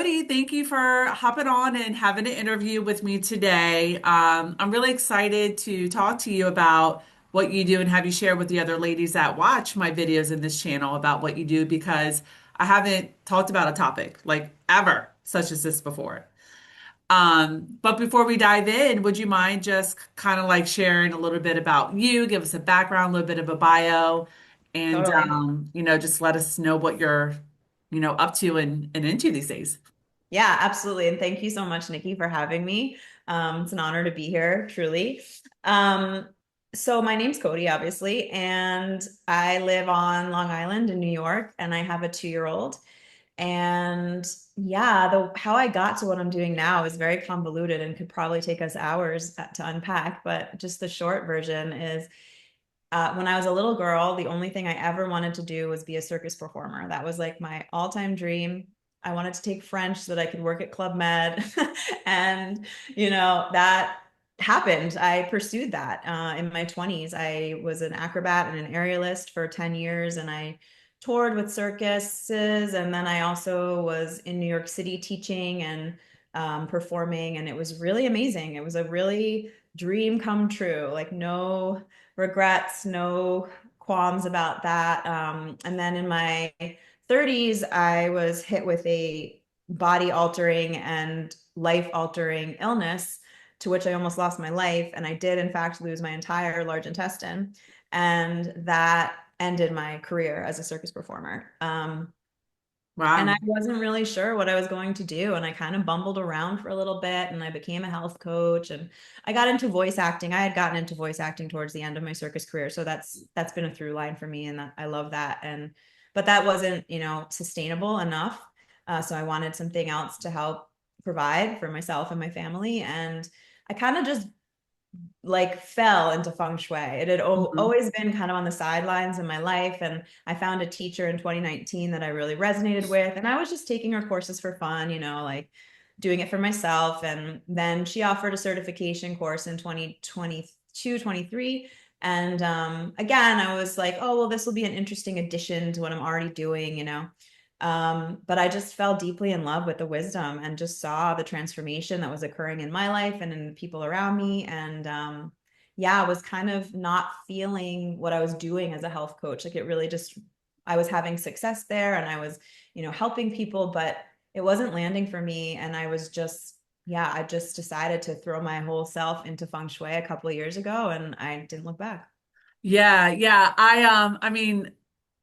Cody, thank you for hopping on and having an interview with me today. I'm really excited to talk to you about what you do and have you share with the other ladies that watch my videos in this channel about what you do because I haven't talked about a topic like ever such as this before. But before we dive in, would you mind just kind of like sharing a little bit about you, give us a background, a little bit of a bio, and Totally. just let us know what you're, up to and into these days. Yeah, absolutely. And thank you so much, Nikki, for having me. It's an honor to be here, truly. Um, so my name's Cody, obviously, and I live on Long Island in New York, and I have a 2-year-old. And yeah, the how I got to what I'm doing now is very convoluted and could probably take us hours to unpack. But just the short version is when I was a little girl, the only thing I ever wanted to do was be a circus performer. That was like my all-time dream. I wanted to take French so that I could work at Club Med. And, that happened. I pursued that in my 20s. I was an acrobat and an aerialist for 10 years, and I toured with circuses. And then I also was in New York City teaching and performing, and it was really amazing. It was a really dream come true. Like, no regrets, no qualms about that. And then in my 30s, I was hit with a body altering and life altering illness to which I almost lost my life. And I did, in fact, lose my entire large intestine. And that ended my career as a circus performer. And I Wow. wasn't really sure what I was going to do. And I kind of bumbled around for a little bit, and I became a health coach, and I got into voice acting. I had gotten into voice acting towards the end of my circus career. So that's been a through line for me. And I love that. But that wasn't, sustainable enough. So I wanted something else to help provide for myself and my family. And I kind of just like fell into feng shui. It had Mhm. always been kind of on the sidelines in my life. And I found a teacher in 2019 that I really resonated with. And I was just taking her courses for fun, like doing it for myself. And then she offered a certification course in 2022, 23. And again, I was like, oh, well, this will be an interesting addition to what I'm already doing. But I just fell deeply in love with the wisdom and just saw the transformation that was occurring in my life and in the people around me. And yeah, I was kind of not feeling what I was doing as a health coach. Like, it really just, I was having success there, and I was, helping people, but it wasn't landing for me. And I was just, yeah, I just decided to throw my whole self into feng shui a couple of years ago, and I didn't look back. Yeah, yeah.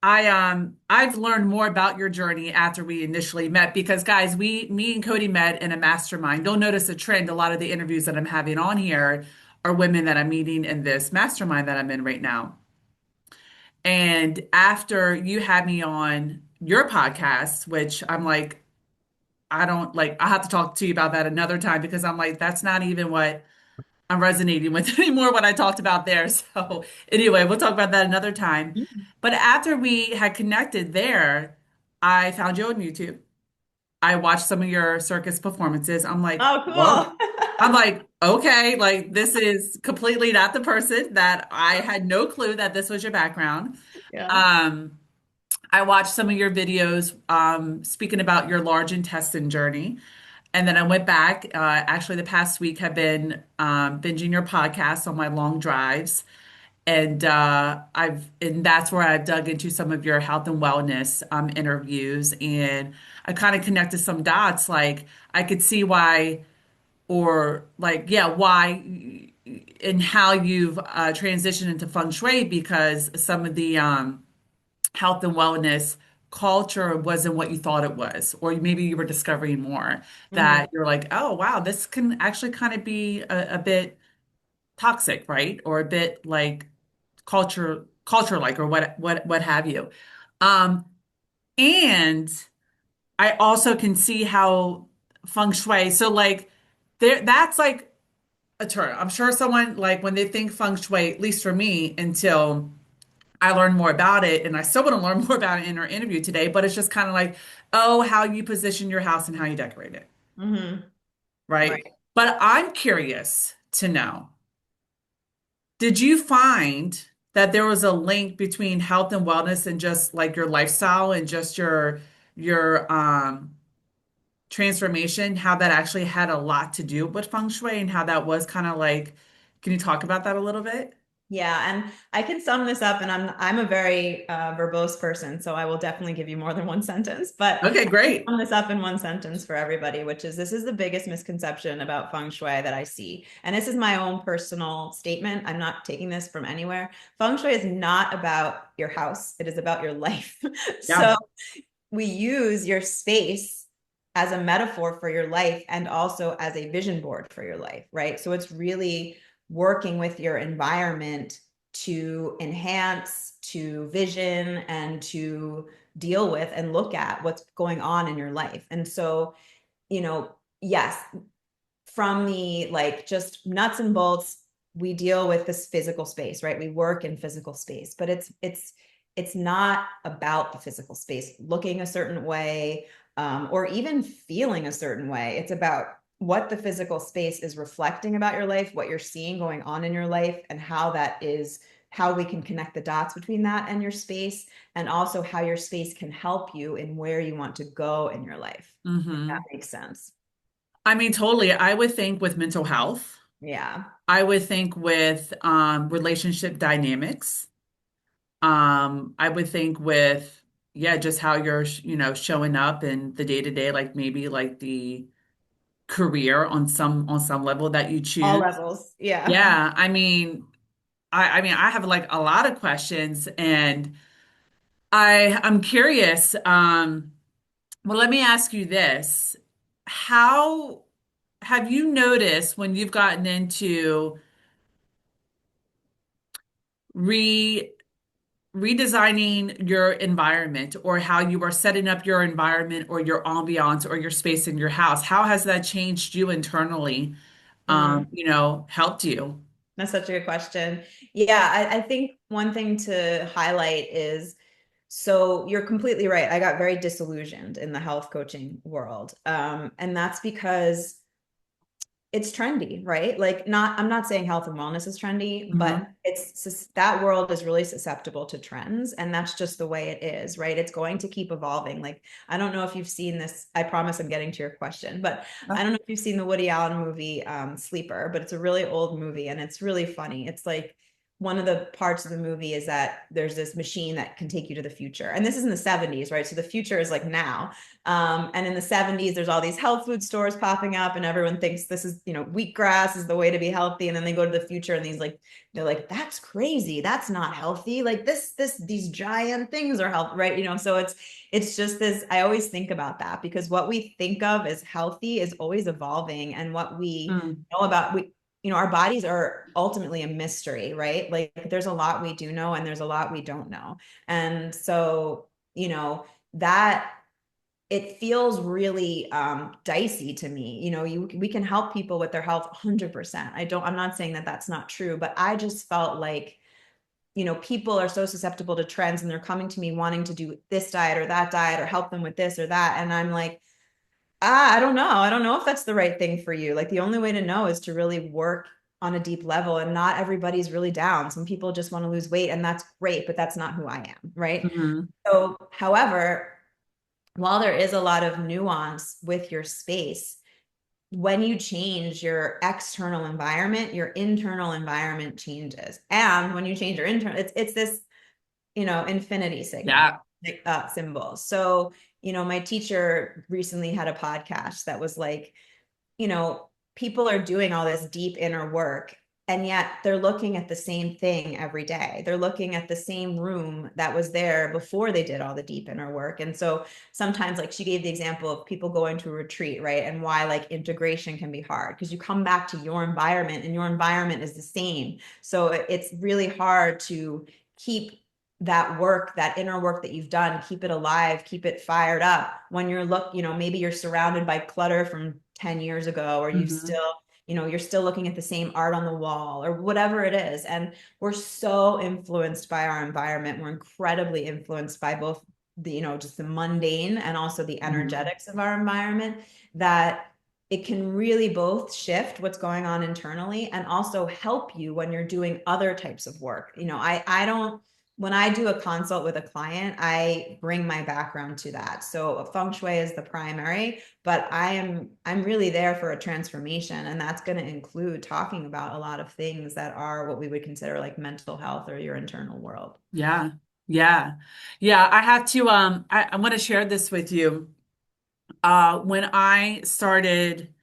I've learned more about your journey after we initially met because guys, me and Cody met in a mastermind. You'll notice a trend. A lot of the interviews that I'm having on here are women that I'm meeting in this mastermind that I'm in right now. And after you had me on your podcast, which I'm like, I don't like, I have to talk to you about that another time because I'm like, that's not even what I'm resonating with anymore, what I talked about there. So, anyway, we'll talk about that another time. But after we had connected there, I found you on YouTube. I watched some of your circus performances. I'm like, Oh, whoa. cool. I'm like, okay, like this is completely not the person that I had no clue that this was your background. Yeah. Um, I watched some of your videos speaking about your large intestine journey. And then I went back, actually, the past week have been binging your podcast on my long drives. And that's where I've dug into some of your health and wellness interviews. And I kind of connected some dots. Like I could see why, or like, yeah, why and how you've transitioned into feng shui because some of the health and wellness culture wasn't what you thought it was, or maybe you were discovering more Mhm. that you're like, oh, wow, this can actually kind of be a bit toxic, right? Or a bit like culture like, or what have you. Um, and I also can see how feng shui, so like there, that's like a term. I'm sure someone like when they think feng shui, at least for me, until I learned more about it, and I still want to learn more about it in our interview today, but it's just kind of like, oh, how you position your house and how you decorate it, Mhm. right? Right. But I'm curious to know, did you find that there was a link between health and wellness and just like your lifestyle and just your transformation, how that actually had a lot to do with feng shui and how that was kind of like, can you talk about that a little bit? Yeah, and I can sum this up, and I'm a very verbose person, so I will definitely give you more than one sentence. But Okay, I can great. sum this up in one sentence for everybody, which is this is the biggest misconception about feng shui that I see. And this is my own personal statement. I'm not taking this from anywhere. Feng shui is not about your house, it is about your life. So Yeah. we use your space as a metaphor for your life and also as a vision board for your life, right? So it's really working with your environment to enhance, to vision, and to deal with and look at what's going on in your life. And so, yes, from the like just nuts and bolts, we deal with this physical space, right? We work in physical space, but it's not about the physical space looking a certain way, or even feeling a certain way. It's about what the physical space is reflecting about your life, what you're seeing going on in your life, and how we can connect the dots between that and your space, and also how your space can help you in where you want to go in your life. If that Hmm. makes sense. I mean, totally. I would think with mental health, Yeah. I would think with relationship dynamics. I would think with, yeah, just how you're, showing up in the day to day, like maybe like the career on some level that you All choose. levels. Yeah. Yeah, I mean, I have like a lot of questions, and I'm curious. Well, let me ask you this: How have you noticed when you've gotten into re redesigning your environment or how you are setting up your environment or your ambiance or your space in your house? How has that changed you internally? Mm, Helped you? that's such a good question. Yeah, I think one thing to highlight is so you're completely right. I got very disillusioned in the health coaching world. And that's because it's trendy, right? Like I'm not saying health and wellness is trendy, but Hmm. that world is really susceptible to trends, and that's just the way it is, right? It's going to keep evolving. Like I don't know if you've seen this. I promise I'm getting to your question, but I don't know if you've seen the Woody Allen movie Sleeper, but it's a really old movie and it's really funny. It's like one of the parts of the movie is that there's this machine that can take you to the future. And this is in the 70s, right? So the future is like now. And in the 70s, there's all these health food stores popping up, and everyone thinks this is, wheatgrass is the way to be healthy. And then they go to the future and they're like, that's crazy. That's not healthy. Like these giant things are healthy, right? So it's just this, I always think about that because what we think of as healthy is always evolving. And what we Mm. know about, our bodies are ultimately a mystery, right? Like there's a lot we do know and there's a lot we don't know. And so, that it feels really dicey to me. We can help people with their health 100%. I'm not saying that that's not true, but I just felt like, people are so susceptible to trends and they're coming to me wanting to do this diet or that diet or help them with this or that. And I'm like, I don't know. I don't know if that's the right thing for you. Like the only way to know is to really work on a deep level, and not everybody's really down. Some people just want to lose weight and that's great, but that's not who I am. Right. Hmm. So, however, while there is a lot of nuance with your space, when you change your external environment, your internal environment changes. And when you change your internal, it's this, infinity signal, Yeah. symbol. So, my teacher recently had a podcast that was like, you know, people are doing all this deep inner work, and yet they're looking at the same thing every day. They're looking at the same room that was there before they did all the deep inner work. And so sometimes, like she gave the example of people going to a retreat, right? And why like integration can be hard because you come back to your environment and your environment is the same. So it's really hard to keep that work, that inner work that you've done, keep it alive, keep it fired up when maybe you're surrounded by clutter from 10 years ago, or Hmm. you're still looking at the same art on the wall or whatever it is. And we're so influenced by our environment. We're incredibly influenced by both the, just the mundane and also the Hmm. energetics of our environment, that it can really both shift what's going on internally and also help you when you're doing other types of work. I don't when I do a consult with a client, I bring my background to that. So feng shui is the primary, but I'm really there for a transformation, and that's going to include talking about a lot of things that are what we would consider like mental health or your internal world. Yeah. Yeah. Yeah. I have to I want to share this with you. When I started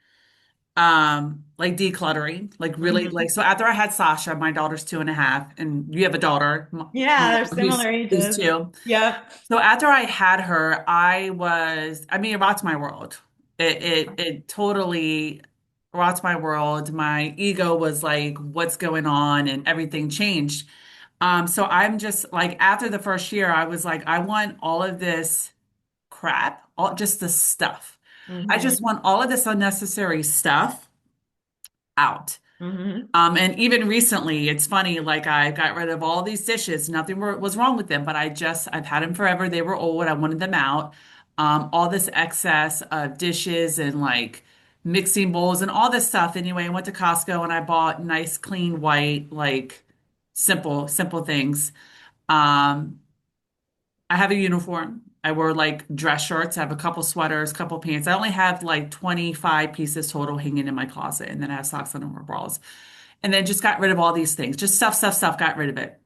like decluttering, like really Mhm. like so after I had Sasha, my daughter's 2.5, and you have a daughter Yeah, they're similar who's ages. 2. Yep. So after I had her, I mean, it rocked my world. It totally rocked my world. My ego was like, what's going on? And everything changed. So I'm just like, after the first year, I was like, I want all of this crap, all just the stuff. I just Hmm. want all of this unnecessary stuff out. Hmm. And even recently, it's funny, like I got rid of all these dishes. Nothing was wrong with them, but I've had them forever. They were old. I wanted them out. All this excess of dishes and like mixing bowls and all this stuff. Anyway, I went to Costco and I bought nice, clean, white, like simple things. Um, I have a uniform. I wear like dress shirts. I have a couple sweaters, couple pants. I only have like 25 pieces total hanging in my closet. And then I have socks and overalls. And then just got rid of all these things. Just stuff, got rid of it.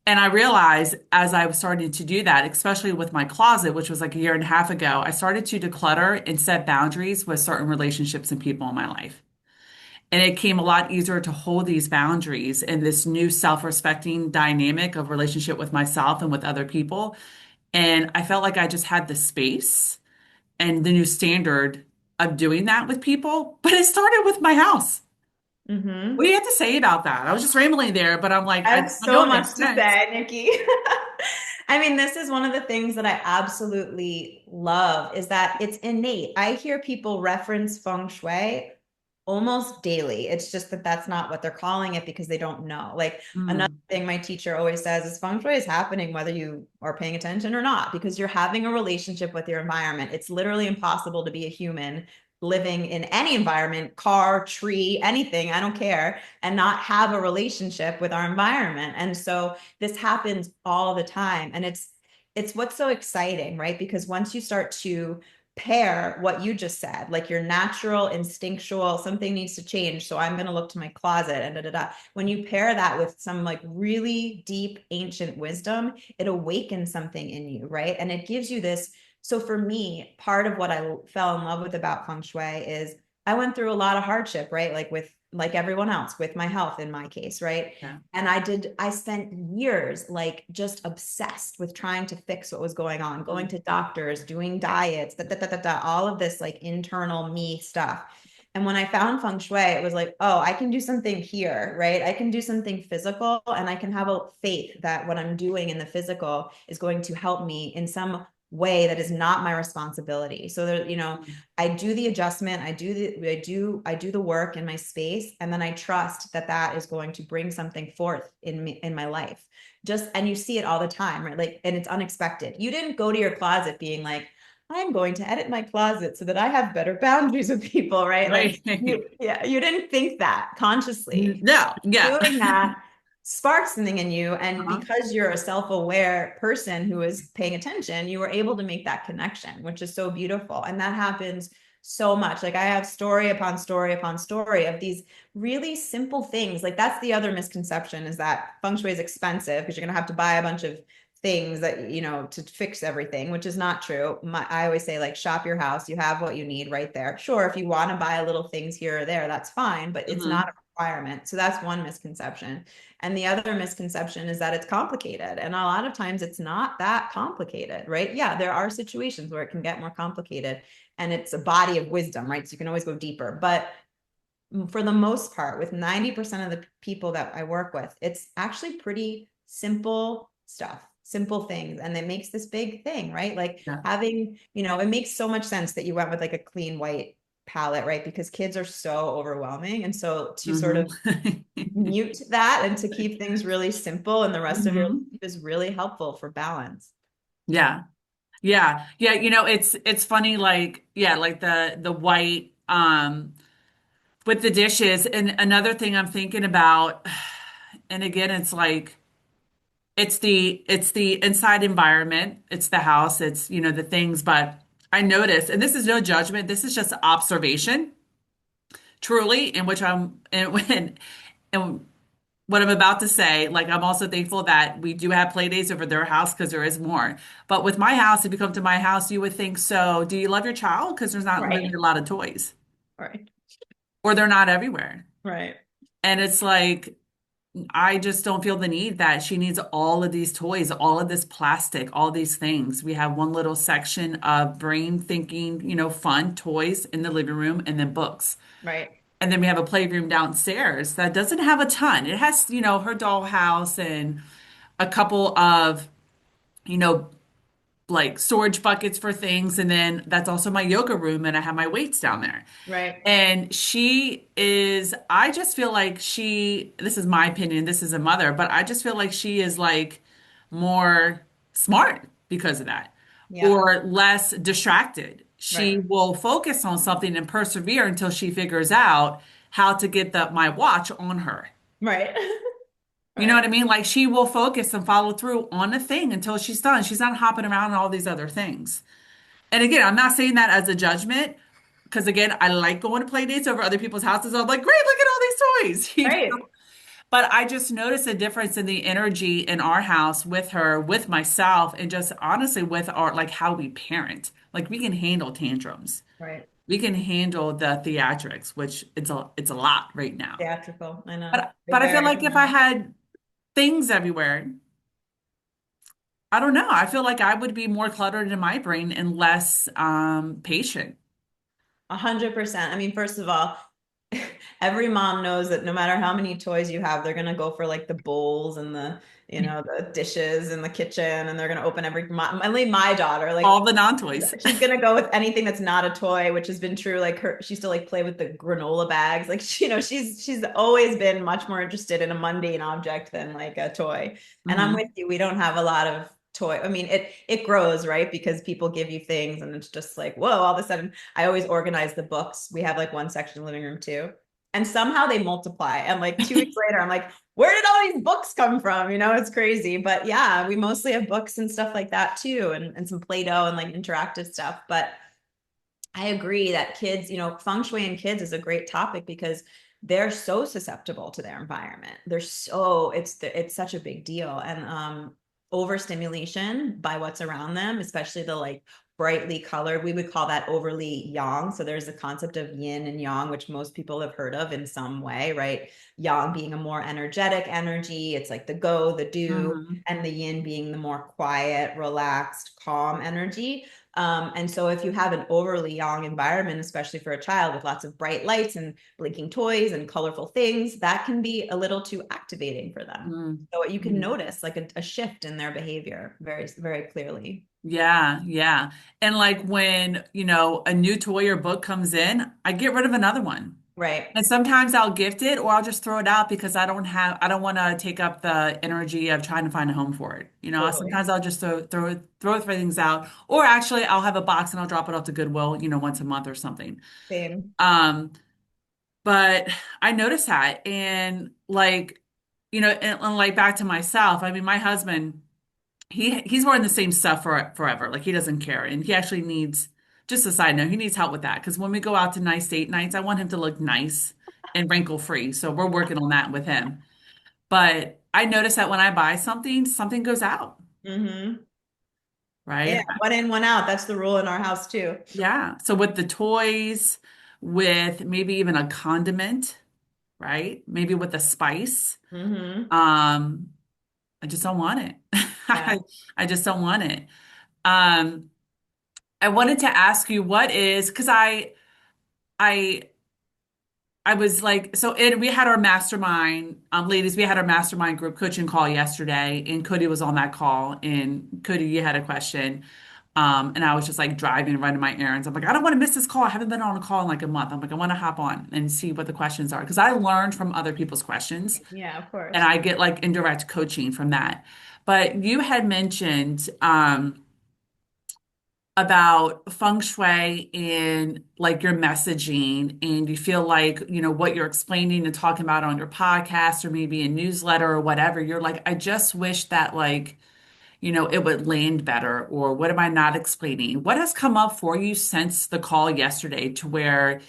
And I realized as I was starting to do that, especially with my closet, which was like a year and a half ago, I started to declutter and set boundaries with certain relationships and people in my life. And it came a lot easier to hold these boundaries in this new self-respecting dynamic of relationship with myself and with other people. And I felt like I just had the space and the new standard of doing that with people. But it started with my house. What Hmm. do you have to say about that? I was just rambling there, but I'm like, I have I know so it much makes to sense. say, Nikki. I mean, this is one of the things that I absolutely love is that it's innate. I hear people reference feng shui almost daily. It's just that that's not what they're calling it because they don't know. Like another Mm, thing my teacher always says is feng shui is happening whether you are paying attention or not because you're having a relationship with your environment. It's literally impossible to be a human living in any environment, car, tree, anything, I don't care, and not have a relationship with our environment. And so this happens all the time. And it's what's so exciting, right? Because once you start to pair what you just said, like your natural, instinctual, something needs to change. So I'm going to look to my closet and da da da. When you pair that with some like really deep ancient wisdom, it awakens something in you, right? And it gives you this. So for me, part of what I fell in love with about feng shui is I went through a lot of hardship, right? Like with like everyone else, with my health in my case, right? yeah. And I spent years like just obsessed with trying to fix what was going on, going Mm, to doctors, doing diets, all of this like internal me stuff. And when I found feng shui, it was like, oh, I can do something here, right? I can do something physical and I can have a faith that what I'm doing in the physical is going to help me in some way that is not my responsibility. So there, mm, I do the adjustment, I do the work in my space, and then I trust that that is going to bring something forth in me in my life. Just and you see it all the time, right? Like, and it's unexpected. You didn't go to your closet being like, I'm going to edit my closet so that I have better boundaries with people, right? Like right. yeah, you didn't think that consciously. No, yeah. Doing that sparks something in you. And Uh-huh. because you're a self-aware person who is paying attention, you were able to make that connection, which is so beautiful. And that happens so much. Like I have story upon story upon story of these really simple things. Like that's the other misconception is that feng shui is expensive because you're going to have to buy a bunch of things that to fix everything, which is not true. I always say like shop your house, you have what you need right there. Sure, if you want to buy little things here or there, that's fine, but it's not Hmm. a requirement. So that's one misconception. And the other misconception is that it's complicated. And a lot of times it's not that complicated, right? Yeah, there are situations where it can get more complicated and it's a body of wisdom, right? So you can always go deeper. But for the most part, with 90% of the people that I work with, it's actually pretty simple stuff, simple things. And it makes this big thing, right? Like Yeah. having, it makes so much sense that you went with like a clean white palette, right? Because kids are so overwhelming. And so to sort Hmm. of mute that and to keep things really simple and the rest of your Hmm. life is really helpful for balance. Yeah. Yeah. Yeah. It's funny, like, yeah, like the white with the dishes. And another thing I'm thinking about, and again, it's like it's the inside environment, it's the house, it's the things, but I notice, and this is no judgment, this is just observation, truly, in which I'm and what I'm about to say, like I'm also thankful that we do have play days over their house because there is more. But with my house, if you come to my house, you would think, so do you love your child? Because there's not really Right. a lot of toys, Right. or they're not everywhere. Right. And it's like I just don't feel the need that she needs all of these toys, all of this plastic, all these things. We have one little section of brain thinking, fun toys in the living room and then books. Right. And then we have a playroom downstairs that doesn't have a ton. It has, her dollhouse and a couple of, you know, like storage buckets for things. And then that's also my yoga room, and I have my weights down there. Right. And I just feel like this is my opinion, this is a mother, but I just feel like she is like more smart because of that, Yeah. or less distracted. She Right. will focus on something and persevere until she figures out how to get my watch on her. Right. You know Right. what I mean? Like she will focus and follow through on the thing until she's done. She's not hopping around on all these other things. And again, I'm not saying that as a judgment, because again, I like going to play dates over other people's houses. I'm like, great, look at all these toys, Right. But I just noticed a difference in the energy in our house with her, with myself, and just honestly with our like how we parent. Like we can handle tantrums. Right. We can handle the theatrics, which it's a lot right now. Theatrical. I know. But I feel Very like if I much. had things everywhere, I don't know. I feel like I would be more cluttered in my brain and less patient. 100%. I mean, first of all, every mom knows that no matter how many toys you have, they're gonna go for like the bowls and the dishes in the kitchen, and they're gonna open only my daughter, like All the non-toys. she's gonna go with anything that's not a toy, which has been true. Like she used to like play with the granola bags. Like she's always been much more interested in a mundane object than like a toy. And I'm Hmm. with you. We don't have a lot of toy. I mean, it grows, right? Because people give you things, and it's just like, whoa, all of a sudden I always organize the books. We have like one section in the living room too. And somehow they multiply. And like 2 weeks later, I'm like, where did all these books come from? It's crazy. But yeah, we mostly have books and stuff like that too, and some Play-Doh and like interactive stuff. But I agree that kids, feng shui and kids is a great topic because they're so susceptible to their environment. It's such a big deal. And overstimulation by what's around them, especially the like brightly colored, we would call that overly yang. So there's a concept of yin and yang, which most people have heard of in some way, right? Yang being a more energetic energy, it's like the go, the do, Hmm. and the yin being the more quiet, relaxed, calm energy. And so if you have an overly young environment, especially for a child with lots of bright lights and blinking toys and colorful things, that can be a little too activating for them. So you can Hmm. notice like a shift in their behavior very, very clearly. Yeah, yeah. And like when, a new toy or book comes in, I get rid of another one. Right. And sometimes I'll gift it or I'll just throw it out because I don't want to take up the energy of trying to find a home for it. Totally. Sometimes I'll just throw things out, or actually I'll have a box and I'll drop it off to Goodwill, once a month or something. Same. Um, but I noticed that, and like, and like back to myself, I mean, my husband, he's wearing the same stuff for forever. Like he doesn't care. And he actually needs, just a side note, he needs help with that. Because when we go out to nice date nights, I want him to look nice and wrinkle free. So we're working on that with him. But I notice that when I buy something, something goes out, Mm-hmm. Yeah, right? one in, one out. That's the rule in our house too. Yeah. So with the toys, with maybe even a condiment, right? Maybe with a spice. Mm-hmm. Um, I just don't want it. Yeah. I just don't want it. Um, I wanted to ask you what is, because I I was like, so we had our mastermind, ladies, we had our mastermind group coaching call yesterday, and Cody was on that call, and Cody, you had a question. And I was just like driving and running my errands. I'm like, I don't want to miss this call. I haven't been on a call in like a month. I'm like, I want to hop on and see what the questions are because I learned from other people's questions Yeah, of and course. I get like indirect coaching from that. But you had mentioned about feng shui and like your messaging, and you feel like, what you're explaining and talking about on your podcast or maybe a newsletter or whatever, you're like, I just wish that like, it would land better, or what am I not explaining? What has come up for you since the call yesterday to where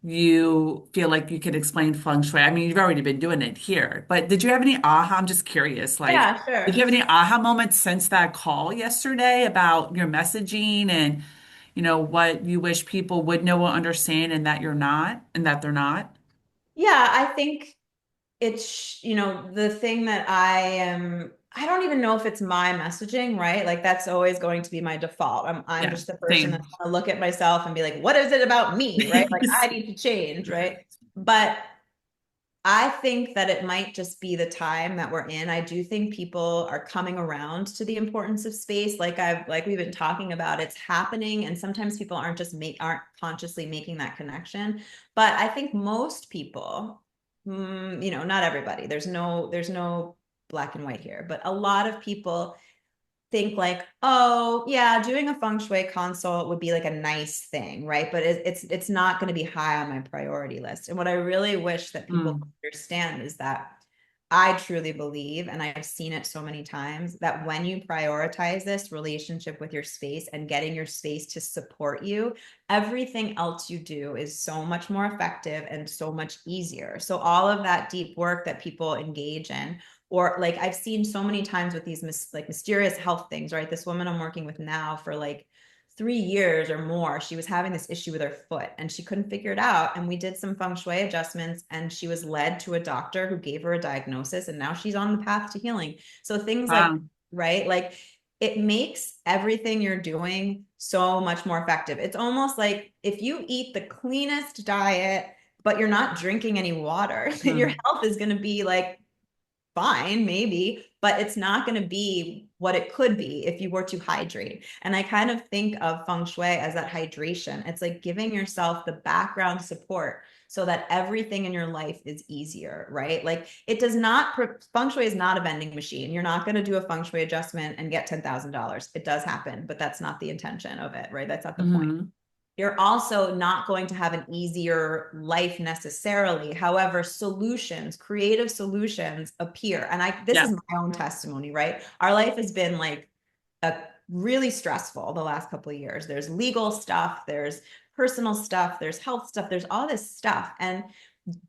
you feel like you could explain feng shui? I mean, you've already been doing it here, but did you have any aha? I'm just curious. Like, Yeah, did sure. you have any aha moments since that call yesterday about your messaging and, what you wish people would know or understand and that you're not, and that they're not? Yeah, I think it's, the thing that I don't even know if it's my messaging, right? Like that's always going to be my default. I'm Yeah, just the person same. that's gonna look at myself and be like, what is it about me, right? Like I need to change, right? But I think that it might just be the time that we're in. I do think people are coming around to the importance of space. Like we've been talking about, it's happening. And sometimes people aren't consciously making that connection. But I think most people, not everybody, there's no black and white here, but a lot of people think like, oh yeah, doing a feng shui consult would be like a nice thing, right? But it's not going to be high on my priority list. And what I really wish that people Mm, understand is that I truly believe, and I've seen it so many times, that when you prioritize this relationship with your space and getting your space to support you, everything else you do is so much more effective and so much easier. So all of that deep work that people engage in, or like I've seen so many times with these like mysterious health things, right? This woman I'm working with now for like 3 years or more, she was having this issue with her foot and she couldn't figure it out. And we did some feng shui adjustments and she was led to a doctor who gave her a diagnosis and now she's on the path to healing. So things like, wow. right? Like it makes everything you're doing so much more effective. It's almost like if you eat the cleanest diet, but you're not drinking any water, your Mm, health is going to be like fine, maybe, but it's not going to be what it could be if you were to hydrate. And I kind of think of feng shui as that hydration. It's like giving yourself the background support so that everything in your life is easier, right? Like it does not, feng shui is not a vending machine. You're not going to do a feng shui adjustment and get $10,000. It does happen, but that's not the intention of it, right? That's not the point. mhm. You're also not going to have an easier life necessarily. However, solutions, creative solutions appear. And this is Yeah, my own testimony, right? Our life has been like a really stressful the last couple of years. There's legal stuff, there's personal stuff, there's health stuff, there's all this stuff. And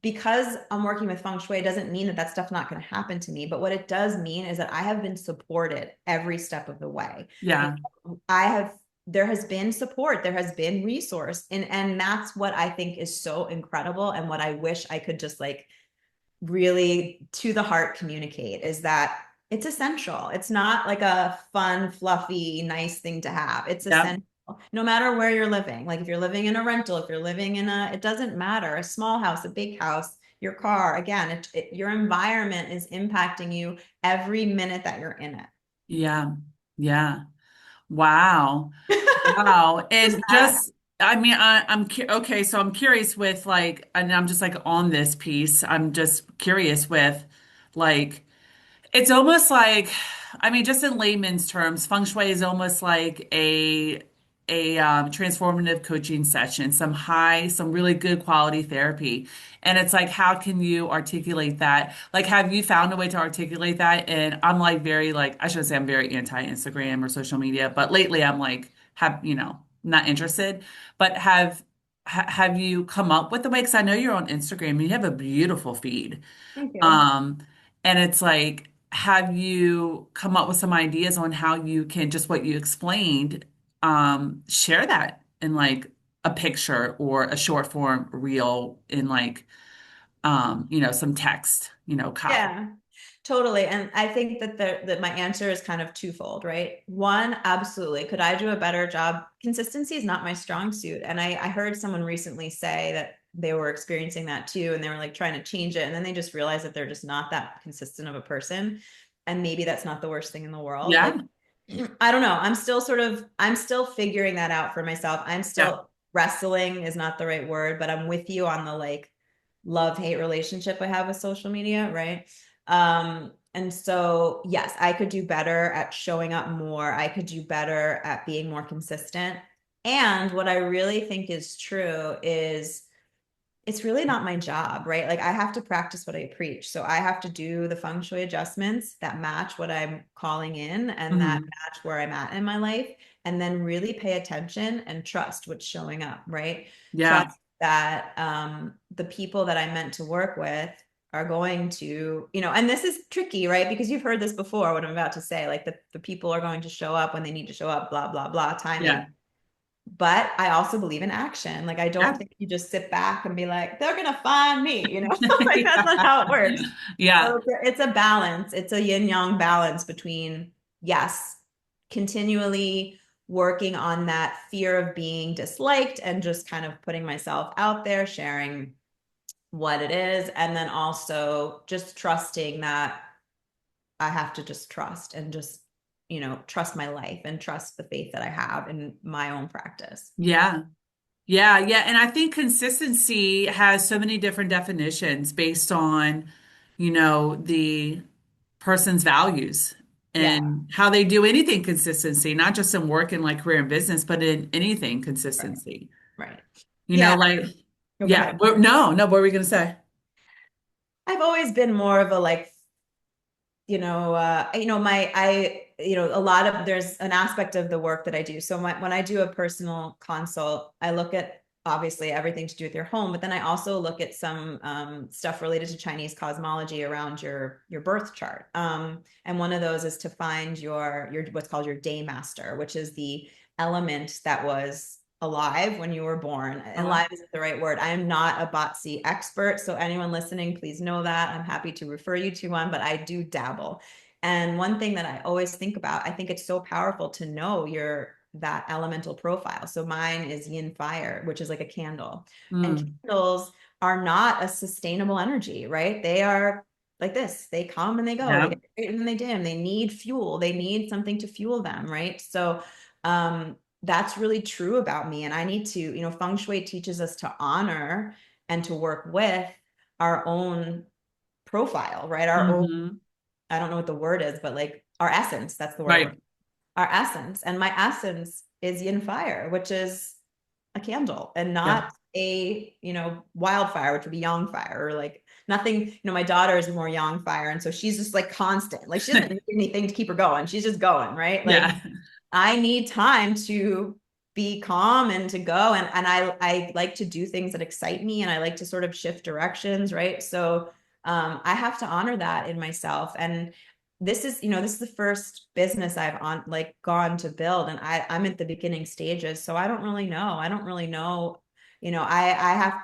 because I'm working with feng shui, it doesn't mean that stuff's not going to happen to me. But what it does mean is that I have been supported every step of the way. yeah, I have there has been support, there has been resource, and that's what I think is so incredible and what I wish I could just like really to the heart communicate is that it's essential. It's not like a fun, fluffy, nice thing to have. It's yeah, essential. No matter where you're living. Like if you're living in a rental, if you're living in it doesn't matter, a small house, a big house, your car, again, your environment is impacting you every minute that you're in it. yeah, yeah. Wow. Wow. Just And that. just, I mean, okay. So I'm curious with like, and I'm just like on this piece, I'm just curious with like, it's almost like, I mean, just in layman's terms, feng shui is almost like a transformative coaching session, some really good quality therapy. And it's like, how can you articulate that? Like, have you found a way to articulate that? And I'm like very like, I should say I'm very anti-Instagram or social media, but lately I'm like, not interested. But have you come up with the way? Because I know you're on Instagram and you have a beautiful feed. Thank you. Um, and it's like, have you come up with some ideas on how you can just what you explained, share that in like a picture or a short form reel in like, some text, copy. Yeah, totally. And I think that my answer is kind of twofold, right? One, absolutely. Could I do a better job? Consistency is not my strong suit. And I heard someone recently say that they were experiencing that too, and they were like trying to change it. And then they just realized that they're just not that consistent of a person. And maybe that's not the worst thing in the world. Yeah, Like, I don't know. I'm still figuring that out for myself. I'm yeah, still wrestling is not the right word, but I'm with you on the like love hate relationship I have with social media, right? And so, yes, I could do better at showing up more. I could do better at being more consistent. And what I really think is true is it's really not my job, right? Like I have to practice what I preach. So I have to do the feng shui adjustments that match what I'm calling in and that Hmm. match where I'm at in my life. And then really pay attention and trust what's showing up, right? Yeah. Trust that the people that I'm meant to work with are going to, and this is tricky, right? Because you've heard this before, what I'm about to say, like the people are going to show up when they need to show up, blah, blah, blah, timing. Yeah. But I also believe in action. Like I don't Yeah. think you just sit back and be like, they're gonna find me, like that's not how it works. Yeah. So it's a balance. It's a yin yang balance between, yes, continually working on that fear of being disliked and just kind of putting myself out there, sharing what it is, and then also just trusting that I have to just trust and just, trust my life and trust the faith that I have in my own practice. Yeah. Yeah, yeah. And I think consistency has so many different definitions based on, the person's values Yeah, and how they do anything consistency, not just in work and like career and business, but in anything right, consistency. right. You Yeah. know, like, Oh, go yeah, ahead. no, no, what were we going to say? I've always been more of a like, a lot of there's an aspect of the work that I do. So when I do a personal consult, I look at obviously everything to do with your home, but then I also look at some stuff related to Chinese cosmology around your birth chart. And one of those is to find your what's called your day master, which is the element that was alive when you were born. And Uh-huh. alive isn't the right word. I am not a Botsi expert. So anyone listening, please know that. I'm happy to refer you to one, but I do dabble. And one thing that I always think about, I think it's so powerful to know your that elemental profile. So mine is yin fire, which is like a candle. And Mm, candles are not a sustainable energy, right? They are like this. They come and they go. They yeah, get bright and they dim. They need fuel. They need something to fuel them, right? So that's really true about me. And I need to, Feng Shui teaches us to honor and to work with our own profile, right? Our own, hmm, I don't know what the word is, but like our essence, that's the word I'm right. looking for. Our essence. And my essence is yin fire, which is a candle and Yeah, not a, wildfire, which would be yang fire or like nothing, my daughter is more yang fire. And so she's just like constant, like she doesn't need anything to keep her going. She's just going, right? Like yeah, I need time to be calm and to go. And I like to do things that excite me and I like to sort of shift directions, right? So I have to honor that in myself. And this is the first business I've on like gone to build and I'm at the beginning stages. So I don't really know. I don't really know. I have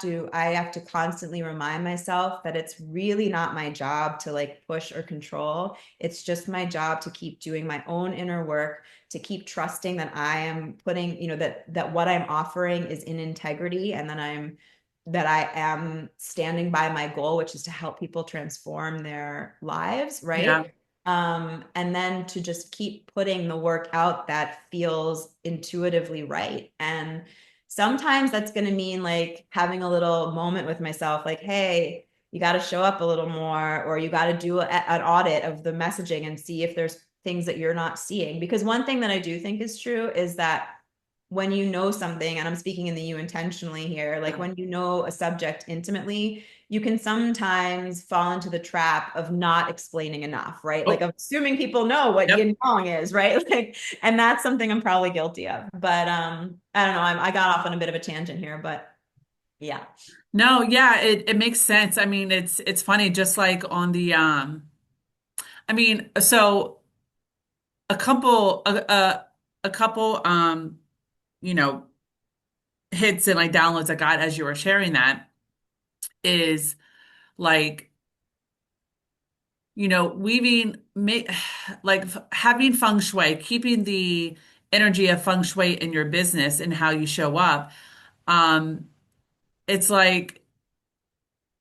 to constantly remind myself that it's really not my job to like push or control. It's just my job to keep doing my own inner work, to keep trusting that I am putting, that what I'm offering is in integrity and that I am standing by my goal, which is to help people transform their lives, yeah, right? And then to just keep putting the work out that feels intuitively right. And sometimes that's going to mean like having a little moment with myself, like, hey, you got to show up a little more, or you got to do an audit of the messaging and see if there's things that you're not seeing. Because one thing that I do think is true is that when you know something, and I'm speaking in the you intentionally here, like yeah. when you know a subject intimately, you can sometimes fall into the trap of not explaining enough, right? Like Oh, of assuming people know what yep. yin yang is, right? Like, and that's something I'm probably guilty of. But I don't know. I got off on a bit of a tangent here, but yeah. No, yeah, it makes sense. I mean, it's funny, just like on the I mean, so a couple a couple you know, hits and like downloads I got as you were sharing that is like, weaving like having feng shui, keeping the energy of feng shui in your business and how you show up. Um, it's like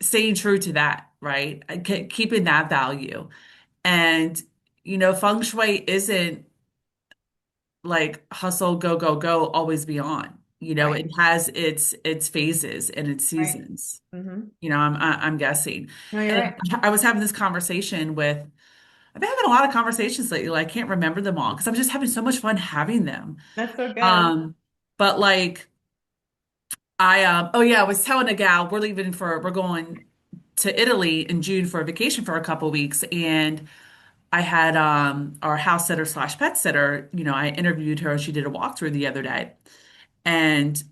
staying true to that, right? Keeping that value. And, feng shui isn't like hustle, go, go, go, always be on. Right. It has its phases and its Right. seasons. Mm-hmm. I'm guessing. No, you're And right. I was having this conversation with I've been having a lot of conversations lately. Like, I can't remember them all because I'm just having so much fun having them. That's so good. Um, but like oh yeah, I was telling a gal we're going to Italy in June for a vacation for a couple weeks, and I had our house sitter slash pet sitter, I interviewed her. She did a walkthrough the other day. And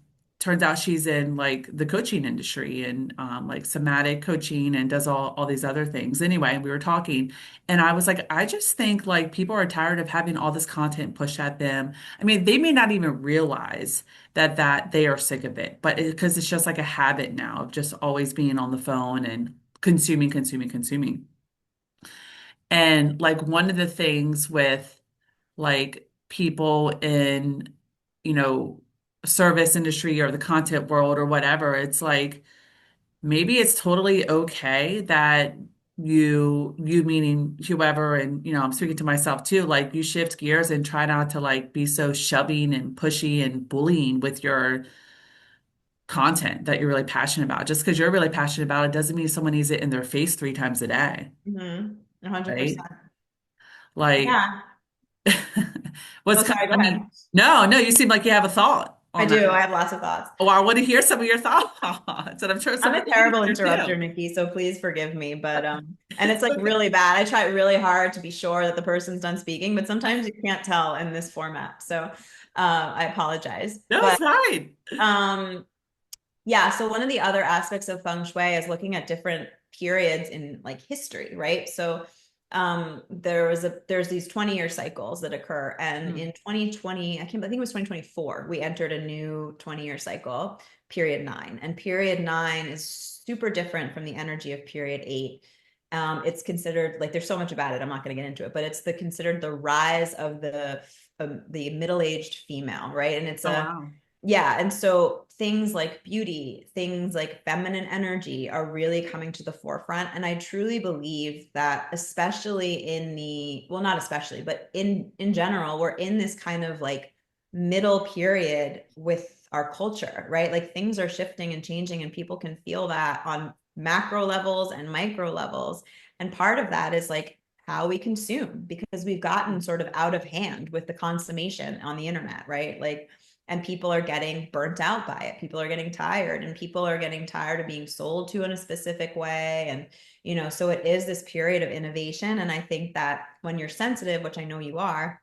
turns out she's in like the coaching industry and like somatic coaching and does all these other things. Anyway, we were talking and I was like, I just think like people are tired of having all this content pushed at them. I mean, they may not even realize that they are sick of it, but because it's just like a habit now of just always being on the phone and consuming, consuming, consuming. And like one of the things with like people in, you know, service industry or the content world or whatever, it's like maybe it's totally okay that you meaning whoever, and I'm speaking to myself too, like you shift gears and try not to like be so shoving and pushy and bullying with your content that you're really passionate about. Just because you're really passionate about it doesn't mean someone needs it in their face 3 times a day, Mm-hmm. 100%. right? Like Yeah. what's Oh, kind sorry, go I ahead. mean, no, you seem like you have a thought I on that. do. I have lots of thoughts. Oh, I want to hear some of your thoughts, and I'm sure some I'm of a the ladies terrible here interrupter, too. Nikki, so please forgive me. But and it's like Okay. really bad. I try really hard to be sure that the person's done speaking, but sometimes you can't tell in this format. So I apologize. No, it's But fine. um yeah, so one of the other aspects of feng shui is looking at different periods in like history, right? So there's these 20-year cycles that occur, and Mm. in 2020, I think it was 2024, we entered a new 20-year cycle, period 9. And period 9 is super different from the energy of period 8. It's considered like there's so much about it, I'm not going to get into it, but it's considered the rise of the middle-aged female, right? And it's Oh, a wow. yeah, and so things like beauty, things like feminine energy are really coming to the forefront. And I truly believe that, especially in well, not especially, but in general, we're in this kind of like middle period with our culture, right? Like things are shifting and changing, and people can feel that on macro levels and micro levels. And part of that is like how we consume, because we've gotten sort of out of hand with the consummation on the internet, right? Like, and people are getting burnt out by it. People are getting tired, and people are getting tired of being sold to in a specific way. And, so it is this period of innovation. And I think that when you're sensitive, which I know you are,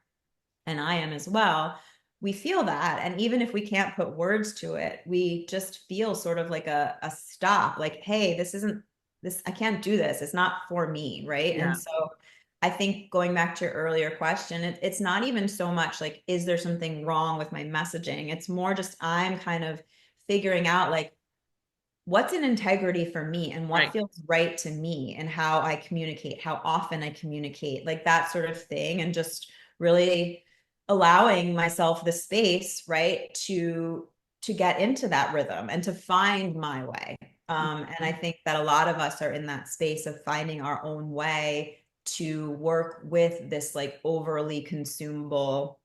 and I am as well, we feel that. And even if we can't put words to it, we just feel sort of like a stop, like, hey, I can't do this. It's not for me. Right. And Yeah, so I think going back to your earlier question, it's not even so much like, is there something wrong with my messaging? It's more just I'm kind of figuring out like, what's an integrity for me and what right. feels right to me and how I communicate, how often I communicate, like that sort of thing. And just really allowing myself the space, right, to get into that rhythm and to find my way. And I think that a lot of us are in that space of finding our own way to work with this like overly consumable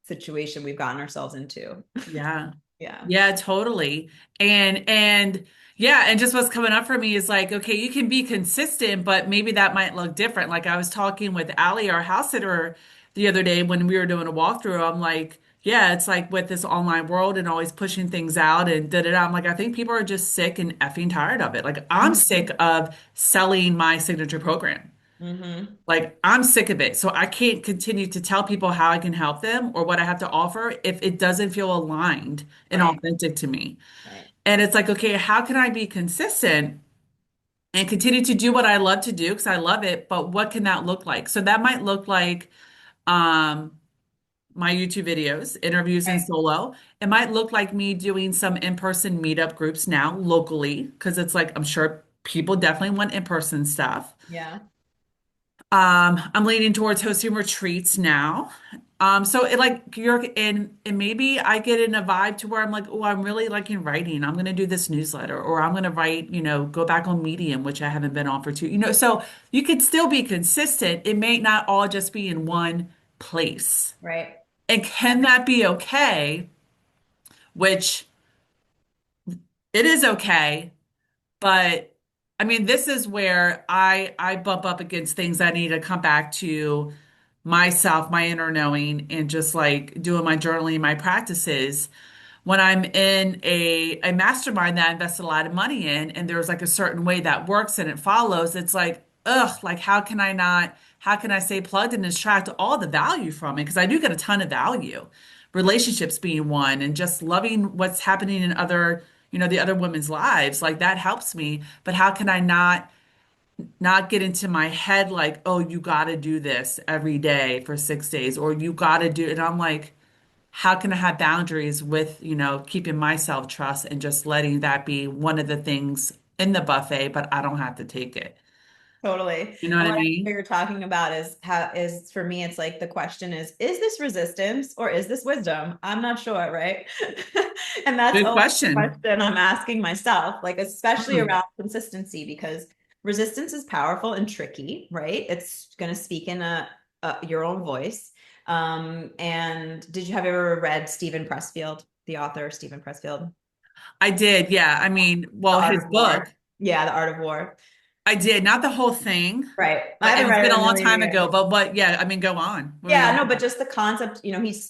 situation we've gotten ourselves into. Yeah. Yeah. Yeah, totally. And yeah, and just what's coming up for me is like, okay, you can be consistent, but maybe that might look different. Like I was talking with Allie, our house sitter, the other day when we were doing a walkthrough. I'm like, yeah, it's like with this online world and always pushing things out and da da da. I'm like, I think people are just sick and effing tired of it. Like I'm Mm-hmm. sick of selling my signature program. Mm-hmm. Like I'm sick of it. So I can't continue to tell people how I can help them or what I have to offer if it doesn't feel aligned and Right. authentic to me. Right. And it's like, okay, how can I be consistent and continue to do what I love to do because I love it, but what can that look like? So that might look like um my YouTube videos, interviews and Right. solo. It might look like me doing some in-person meetup groups now locally because it's like I'm sure people definitely want in-person stuff. Yeah. I'm leaning towards hosting retreats now. So it like you're in, and maybe I get in a vibe to where I'm like, oh, I'm really liking writing. I'm gonna do this newsletter, or I'm gonna write, go back on Medium, which I haven't been on for two. So you could still be consistent. It may not all just be in one place. Right. And can that be okay? Which it is okay, but I mean, this is where I bump up against things I need to come back to myself, my inner knowing, and just like doing my journaling, my practices. When I'm in a mastermind that I invested a lot of money in, and there's like a certain way that works and it follows, it's like, ugh, like how can I stay plugged and extract all the value from it? Because I do get a ton of value, relationships being one, and just loving what's happening in other, the other women's lives. Like that helps me. But how can I not get into my head like, oh, you got to do this every day for 6 days, or you got to do, and I'm like, how can I have boundaries with, keeping myself trust and just letting that be one of the things in the buffet, but I don't have to take it. Totally. You know what And I what mean? you're talking about is how is for me, it's like the question is this resistance or is this wisdom? I'm not sure, right? And that's Good always the question. question I'm asking myself, like especially Hmm. around consistency, because resistance is powerful and tricky, right? It's going to speak in your own voice. And have you ever read Stephen Pressfield, the author Stephen Pressfield, I did, yeah. I mean, The well, Art his of book, War? Yeah, The Art of War. I did, not the whole thing, Right. I but and haven't it's read been it a in a long million time years. ago. But what, yeah, I mean, go on. What were you Yeah, gonna no, say? but just the concept,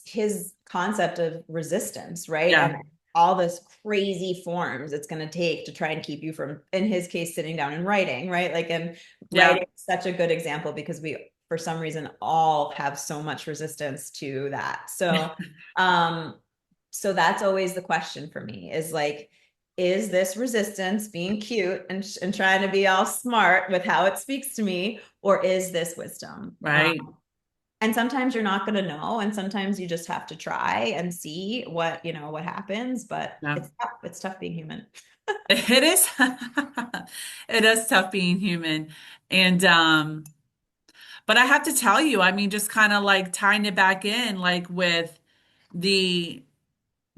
his concept of resistance, right? And Yeah, all this crazy forms it's going to take to try and keep you from, in his case, sitting down and writing, right? Like, and yeah, writing is such a good example because we, for some reason, all have so much resistance to that. Um, so that's always the question for me is like, is this resistance being cute and trying to be all smart with how it speaks to me, or is this wisdom? right. And sometimes you're not going to know, and sometimes you just have to try and see what happens, but Yeah. it's tough being human. It is it is tough being human. And but I have to tell you, I mean, just kind of like tying it back in, like with the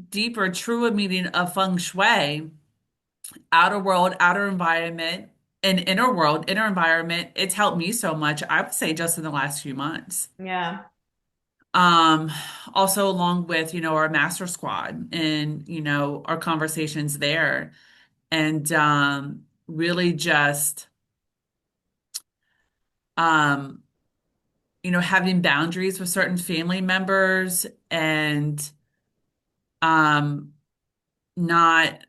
deeper, truer meaning of feng shui, outer world, outer environment, and inner world, inner environment, it's helped me so much, I would say just in the last few months. Yeah. Um, Also along with, our master squad and, our conversations there. And really just um having boundaries with certain family members and um, not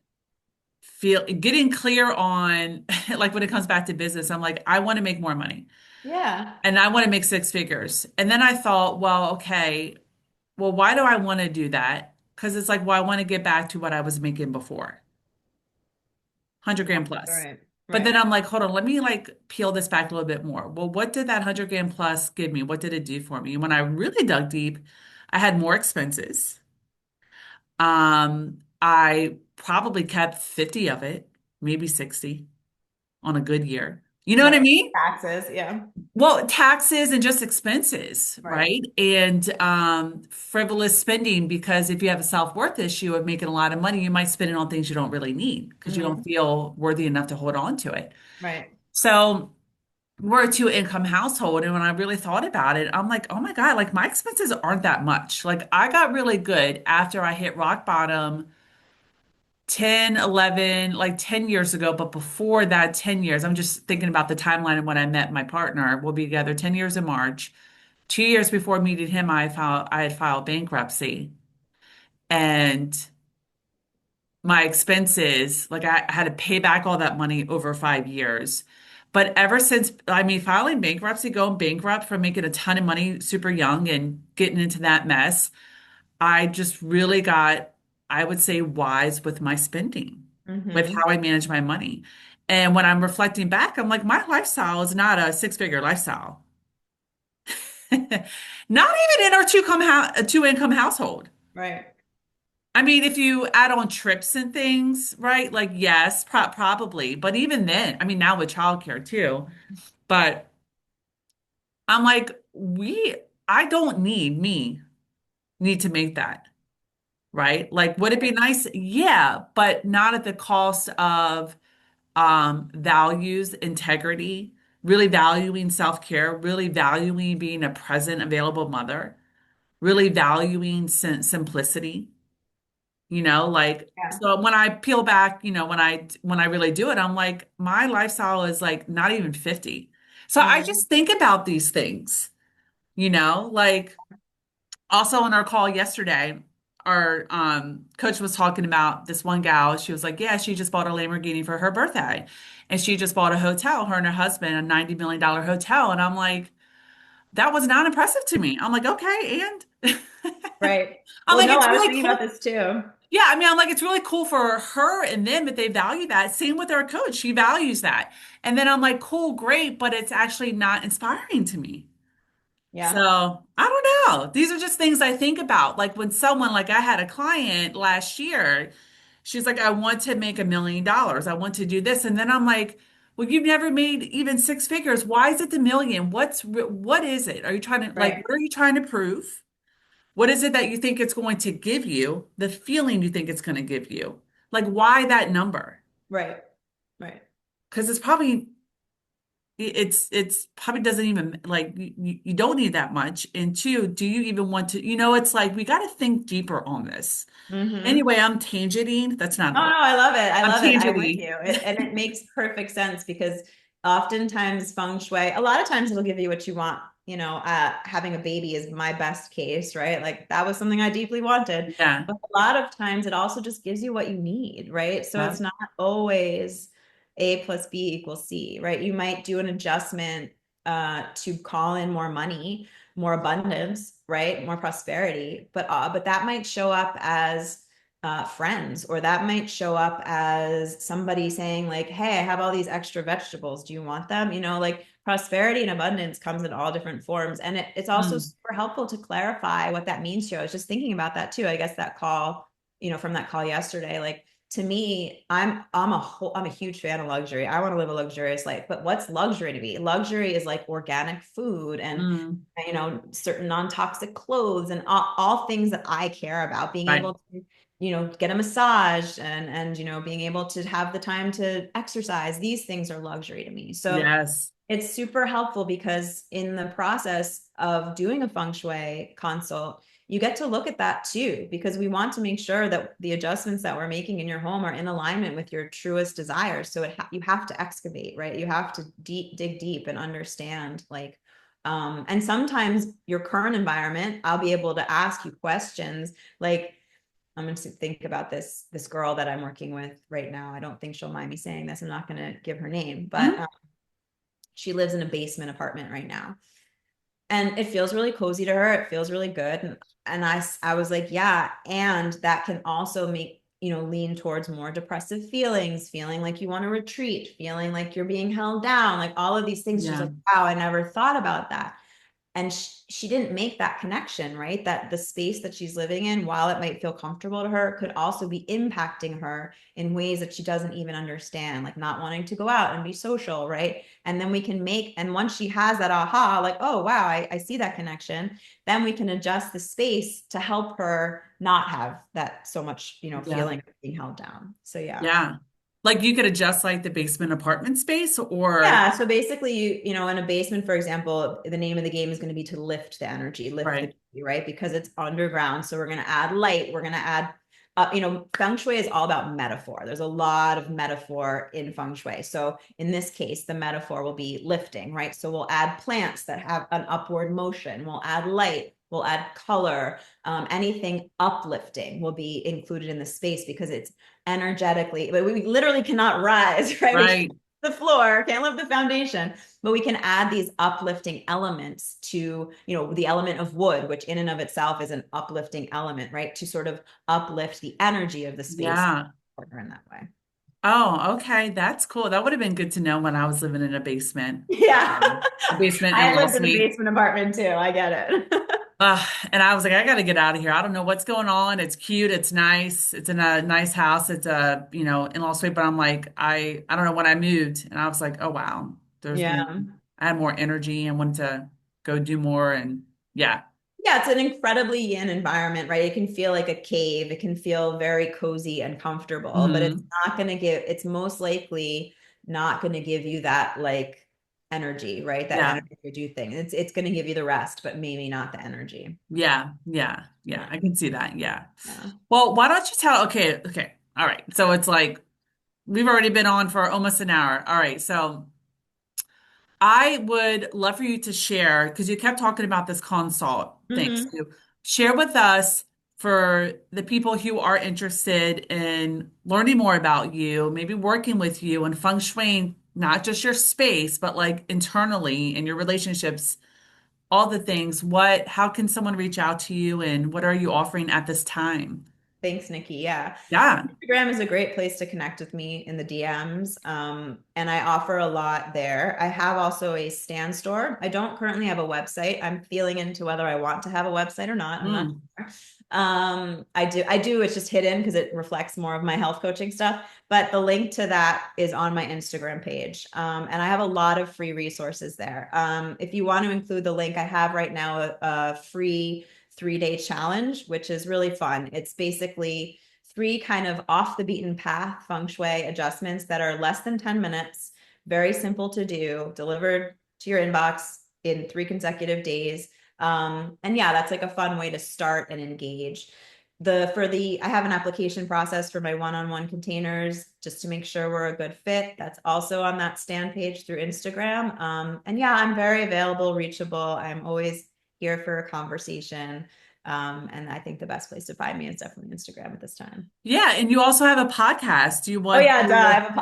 getting clear on, like when it comes back to business, I'm like, I want to make more money Yeah. and I want to make six figures. And then I thought, well, okay, well, why do I want to do that? Because it's like, well, I want to get back to what I was making before, 100 grand All plus. right. But Right. then I'm like, hold on, let me like peel this back a little bit more. Well, what did that 100 grand plus give me? What did it do for me? And when I really dug deep, I had more expenses. I probably kept 50 of it, maybe 60 on a good year. You know what Right. I mean? Taxes. Yeah. Well, taxes and just expenses, Right. right? And frivolous spending, because if you have a self-worth issue of making a lot of money, you might spend it on things you don't really need because you don't Hmm. feel worthy enough to hold on to it. Right. So we're a two-income household, and when I really thought about it, I'm like, oh my God, like my expenses aren't that much. Like I got really good after I hit rock bottom 10, 11, like 10 years ago, but before that 10 years, I'm just thinking about the timeline of when I met my partner. We'll be together 10 years in March. 2 years before meeting him, I had filed bankruptcy. And my expenses, like I had to pay back all that money over 5 years. But ever since, I mean, filing bankruptcy, going bankrupt from making a ton of money super young and getting into that mess, I just really got, I would say, wise with my spending, with Hmm. how I manage my money. And when I'm reflecting back, I'm like, my lifestyle is not a six-figure lifestyle. Not even in our two-income household. Right. I mean, if you add on trips and things, right? Like, yes, probably. But even then, I mean, now with childcare too. But I'm like, I don't need to make that. Right? Like, would it be nice? Yeah, but not at the cost of values, integrity, really valuing self-care, really valuing being a present, available mother, really valuing simplicity. like, Yeah. so when I peel back, when I really do it, I'm like, my lifestyle is like not even 50. So I Mm, just think about these things, like also on our call yesterday, our coach was talking about this one gal. She was like, yeah, she just bought a Lamborghini for her birthday. And she just bought a hotel, her and her husband, a $90 million hotel. And I'm like, that was not impressive to me. I'm like, okay, and right. I'm Well, like, no, it's I was really thinking about cool. this too. Yeah, I mean, I'm like, it's really cool for her and them that they value that. Same with our coach. She values that. And then I'm like, cool, great, but it's actually not inspiring to me. So Yeah. I don't know. These are just things I think about. Like when someone, like I had a client last year, she's like, I want to make $1 million. I want to do this. And then I'm like, well, you've never made even six figures. Why is it the million? What is it? Are you trying to like, Right. what are you trying to prove? What is it that you think it's going to give you? The feeling you think it's going to give you? Like, why that number? Right. Right. Because it's probably doesn't even like you don't need that much. And two, do you even want to, it's like we got to think deeper on this. Mm-hmm. Anyway, I'm tangenting. That's not Oh, a no, word. I love it. I I'm love it. I'm with tangenting. you. And it makes perfect sense because oftentimes feng shui, a lot of times it'll give you what you want. Having a baby is my best case, right? Like that was something I deeply wanted. Yeah. But a lot of times it also just gives you what you need, right? So Yeah. it's not always A plus B equals C, right? You might do an adjustment to call in more money, more abundance, right? More prosperity. But that might show up as friends, or that might show up as somebody saying like, hey, I have all these extra vegetables, do you want them? Like prosperity and abundance comes in all different forms, and it's also Mm. super helpful to clarify what that means to you. I was just thinking about that too, I guess that call, from that call yesterday, like to me, I'm a huge fan of luxury. I want to live a luxurious life, but what's luxury to me? Luxury is like organic food and Mm. certain non-toxic clothes and all things that I care about. Being Right. able to get a massage and being able to have the time to exercise. These things are luxury to me. So Yes. it's super helpful because in the process of doing a feng shui consult, you get to look at that too, because we want to make sure that the adjustments that we're making in your home are in alignment with your truest desires. So you have to excavate, right? You have to dig deep and understand, like, and sometimes your current environment, I'll be able to ask you questions like, I'm going to think about this girl that I'm working with right now. I don't think she'll mind me saying this. I'm not going to give her name, but Mhm. she lives in a basement apartment right now. And it feels really cozy to her. It feels really good. And I was like, yeah. And that can also make, lean towards more depressive feelings, feeling like you want to retreat, feeling like you're being held down, like all of these things. She's Yeah. like, wow, I never thought about that. And she didn't make that connection, right? That the space that she's living in, while it might feel comfortable to her, could also be impacting her in ways that she doesn't even understand, like not wanting to go out and be social, right? And then we can and once she has that aha, like, oh, wow, I see that connection, then we can adjust the space to help her not have that so much, Yeah. feeling of being held down. So, yeah. Yeah. Like you could adjust like the basement apartment space or Yeah, so basically in a basement, for example, the name of the game is going to be to lift the energy, lift the right. key, right? Because it's underground. So we're going to add light, we're going to add Feng Shui is all about metaphor. There's a lot of metaphor in Feng Shui. So in this case, the metaphor will be lifting, right? So we'll add plants that have an upward motion. We'll add light. We'll add color. Anything uplifting will be included in the space because it's energetically, but we literally cannot rise, right? We can't Right. the floor, can't lift the foundation, but we can add these uplifting elements to, the element of wood, which in and of itself is an uplifting element, right? To sort of uplift the energy of the space Yeah. in that way. Oh, okay. That's cool. That would have been good to know when I was living in a basement. Yeah. A basement I in-law lived in a suite. basement apartment too. I get it. And I was like, I got to get out of here. I don't know what's going on. It's cute. It's nice. It's in a nice house. It's a, in-law suite. But I'm like, I don't know when I moved, and I was like, oh wow, Yeah. I had more energy and wanted to go do more. And yeah. Yeah, it's an incredibly yin environment, right? It can feel like a cave. It can feel very cozy and comfortable, but Hmm. it's most likely not going to give you that like energy, right? That Yeah. energy to do things. It's going to give you the rest, but maybe not the energy. Yeah. Yeah. Yeah. Yeah. I can see that. Yeah. Yeah. Well, why don't you tell? Okay. Okay. All right. So it's like we've already been on for almost an hour. All right. So I would love for you to share because you kept talking about this consult thing. Hmm. So share with us for the people who are interested in learning more about you, maybe working with you and feng shuiing not just your space, but like internally in your relationships, all the things. How can someone reach out to you and what are you offering at this time? Thanks, Nikki. Yeah. Yeah. Instagram is a great place to connect with me in the DMs. And I offer a lot there. I have also a stand store. I don't currently have a website. I'm feeling into whether I want to have a website or not. I'm not Mm. sure. I do. It's just hidden because it reflects more of my health coaching stuff. But the link to that is on my Instagram page. And I have a lot of free resources there. If you want to include the link, I have right now a free 3-day challenge, which is really fun. It's basically 3 kind of off the beaten path feng shui adjustments that are less than 10 minutes, very simple to do, delivered to your inbox in 3 consecutive days. And yeah, that's like a fun way to start and engage. I have an application process for my one-on-one containers just to make sure we're a good fit. That's also on that stand page through Instagram. And yeah, I'm very available, reachable. I'm always here for a conversation. And I think the best place to find me is definitely Instagram at this time. Yeah, and you also have a podcast. Do you Oh want yeah, duh, I to? have a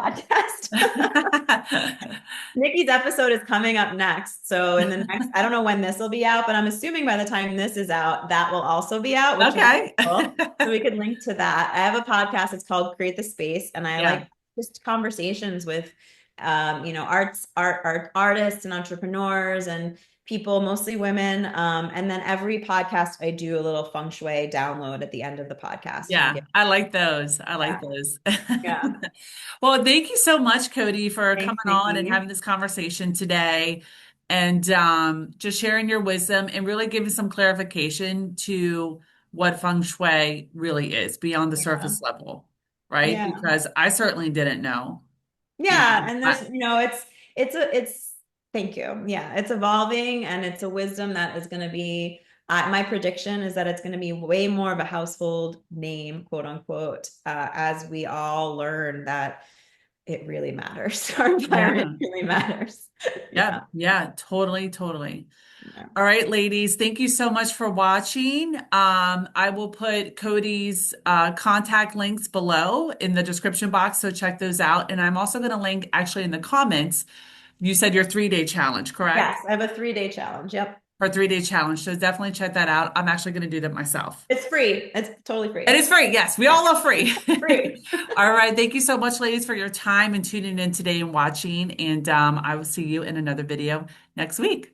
podcast. Nikki's episode is coming up next. So in the next, I don't know when this will be out, but I'm assuming by the time this is out, that will also be out, which will be Okay. cool. So we could link to that. I have a podcast. It's called Create the Space, and I Yeah. like just conversations with, artists and entrepreneurs and people, mostly women. And then every podcast, I do a little feng shui download at the end of the podcast and Yeah. give. I like those. I like Yeah, those. yeah. Well, thank you so much, Cody, for coming Thanks, on and Nikki. having this conversation today and just sharing your wisdom and really giving some clarification to what feng shui really is beyond the Yeah, surface level, right? yeah. Because I certainly didn't know. Yeah, And and there's, it's thank you. Yeah, it's evolving and it's a wisdom that is going to be my prediction is that it's going to be way more of a household name, quote unquote, as we all learn that it really matters. Our environment yeah. really matters. Yeah. Yeah. Yeah. Totally. Totally. Yeah. All right, ladies, thank you so much for watching. I will put Cody's contact links below in the description box, so check those out. And I'm also going to link actually in the comments. You said your 3-day challenge, correct? Yes, I have a 3-day challenge. Yep. For 3-day challenge. So definitely check that out. I'm actually going to do that myself. It's free. It's totally It free. is free. Yes, we Yeah, all love free. free. All right. Thank you so much, ladies, for your time and tuning in today and watching. And I will see you in another video next week.